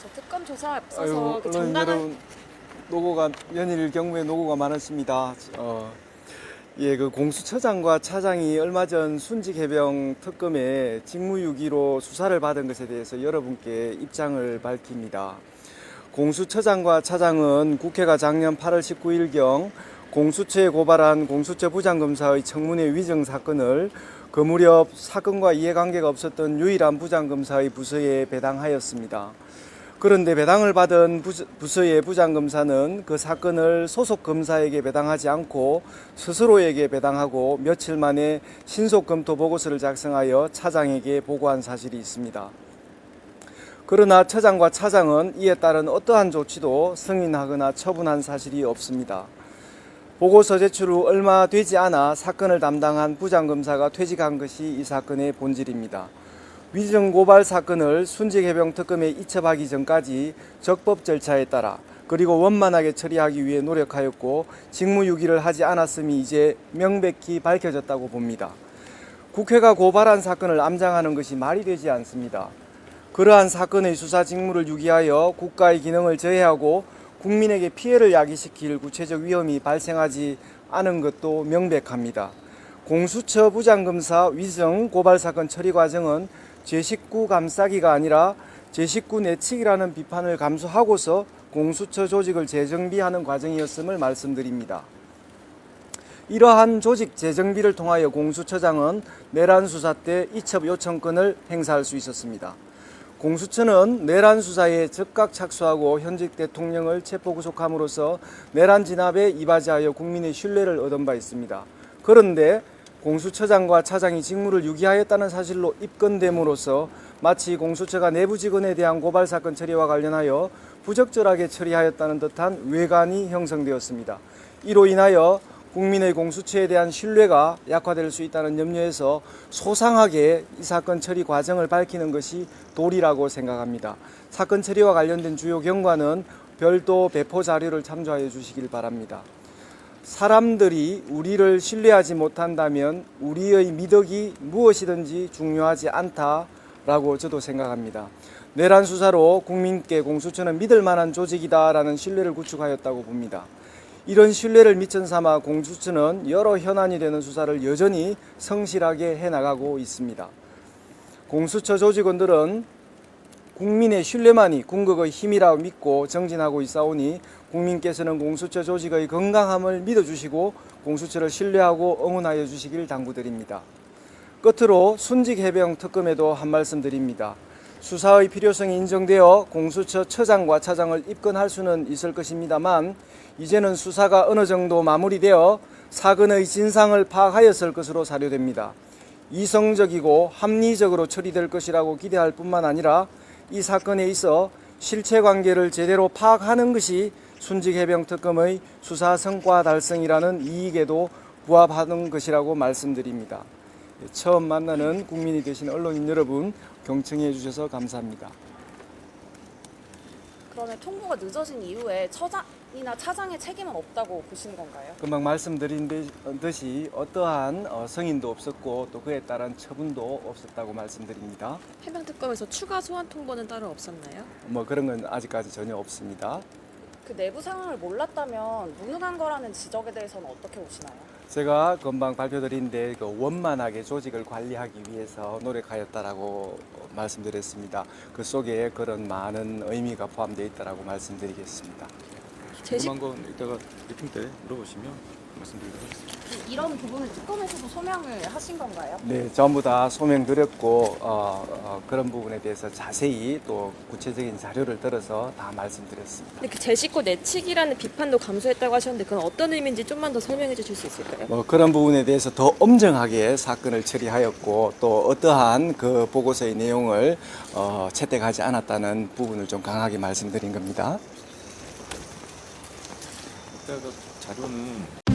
저 특검 조사에 앞서서 아유, 그 언론 정당한 여러분, 노고가 연일 경무에 노고가 많으십니다. 그 공수처장과 차장이 얼마 전 순직해병 특검에 직무유기로 수사를 받은 것에 대해서 여러분께 입장을 밝힙니다. 공수처장과 차장은 국회가 작년 8월 19일경 공수처에 고발한 공수처 부장검사의 청문회 위증 사건을 그 무렵 사건과 이해관계가 없었던 유일한 부장검사의 부서에 배당하였습니다. 그런데 배당을 받은 부서의 부장검사는 그 사건을 소속 검사에게 배당하지 않고 스스로에게 배당하고 며칠 만에 신속검토 보고서를 작성하여 차장에게 보고한 사실이 있습니다. 그러나 처장과 차장은 이에 따른 어떠한 조치도 승인하거나 처분한 사실이 없습니다. 보고서 제출 후 얼마 되지 않아 사건을 담당한 부장검사가 퇴직한 것이 이 사건의 본질입니다. 위증 고발 사건을 순직해병 특검에 이첩하기 전까지 적법 절차에 따라 그리고 원만하게 처리하기 위해 노력하였고 직무유기를 하지 않았음이 이제 명백히 밝혀졌다고 봅니다. 국회가 고발한 사건을 암장하는 것이 말이 되지 않습니다. 그러한 사건의 수사 직무를 유기하여 국가의 기능을 저해하고 국민에게 피해를 야기시킬 구체적 위험이 발생하지 않은 것도 명백합니다. 공수처 부장검사 위증 고발 사건 처리 과정은 제 식구 감싸기가 아니라 제 식구 내치기라는 비판을 감수하고서 공수처 조직을 재정비하는 과정이었음을 말씀드립니다. 이러한 조직 재정비를 통하여 공수처장은 내란 수사 때 이첩 요청권을 행사할 수 있었습니다. 공수처는 내란 수사에 적극 착수하고 현직 대통령을 체포 구속함으로써 내란 진압에 이바지하여 국민의 신뢰를 얻은 바 있습니다. 그런데 공수처장과 차장이 직무를 유기하였다는 사실로 입건됨으로써 마치 공수처가 내부 직원에 대한 고발 사건 처리와 관련하여 부적절하게 처리하였다는 듯한 외관이 형성되었습니다. 이로 인하여 국민의 공수처에 대한 신뢰가 약화될 수 있다는 염려에서 소상하게 이 사건 처리 과정을 밝히는 것이 도리라고 생각합니다. 사건 처리와 관련된 주요 경과는 별도 배포 자료를 참조하여 주시길 바랍니다. 사람들이 우리를 신뢰하지 못한다면 우리의 미덕이 무엇이든지 중요하지 않다라고 저도 생각합니다. 내란 수사로 국민께 공수처는 믿을 만한 조직이다라는 신뢰를 구축하였다고 봅니다. 이런 신뢰를 밑천 삼아 공수처는 여러 현안이 되는 수사를 여전히 성실하게 해나가고 있습니다. 공수처 조직원들은 국민의 신뢰만이 궁극의 힘이라고 믿고 정진하고 있사오니 국민께서는 공수처 조직의 건강함을 믿어주시고 공수처를 신뢰하고 응원하여 주시길 당부드립니다. 끝으로 순직해병 특검에도 한 말씀 드립니다. 수사의 필요성이 인정되어 공수처 처장과 차장을 입건할 수는 있을 것입니다만 이제는 수사가 어느 정도 마무리되어 사건의 진상을 파악하였을 것으로 사료됩니다. 이성적이고 합리적으로 처리될 것이라고 기대할 뿐만 아니라 이 사건에 있어 실체관계를 제대로 파악하는 것이 순직해병 특검의 수사 성과 달성이라는 이익에도 부합하는 것이라고 말씀드립니다. 처음 만나는 국민이 되신 언론인 여러분 경청해 주셔서 감사합니다. 그러면 통보가 늦어진 이후에 처장이나 차장의 책임은 없다고 보시는 건가요? 금방 말씀드린 듯이 어떠한 성인도 없었고 또 그에 따른 처분도 없었다고 말씀드립니다. 해병 특검에서 추가 소환 통보는 따로 없었나요? 그런 건 아직까지 전혀 없습니다. 그 내부 상황을 몰랐다면 무능한 거라는 지적에 대해서는 어떻게 보시나요? 제가 금방 발표드린 데 원만하게 조직을 관리하기 위해서 노력하였다라고 말씀드렸습니다. 그 속에 그런 많은 의미가 포함되어 있다라고 말씀드리겠습니다. 궁금한 건 이따가 브리핑 때 물어보시면 말씀드리도록 하겠습니다. 이런 부분을 특검에서도 소명을 하신 건가요? 네, 전부 다 소명드렸고 그런 부분에 대해서 자세히 또 구체적인 자료를 들어서 다 말씀드렸습니다. 근데 그 제 식구 내치기라는 비판도 감수했다고 하셨는데 그건 어떤 의미인지 좀만 더 설명해 주실 수 있을까요? 그런 부분에 대해서 더 엄정하게 사건을 처리하였고 또 어떠한 그 보고서의 내용을 채택하지 않았다는 부분을 좀 강하게 말씀드린 겁니다. 이따가 자료는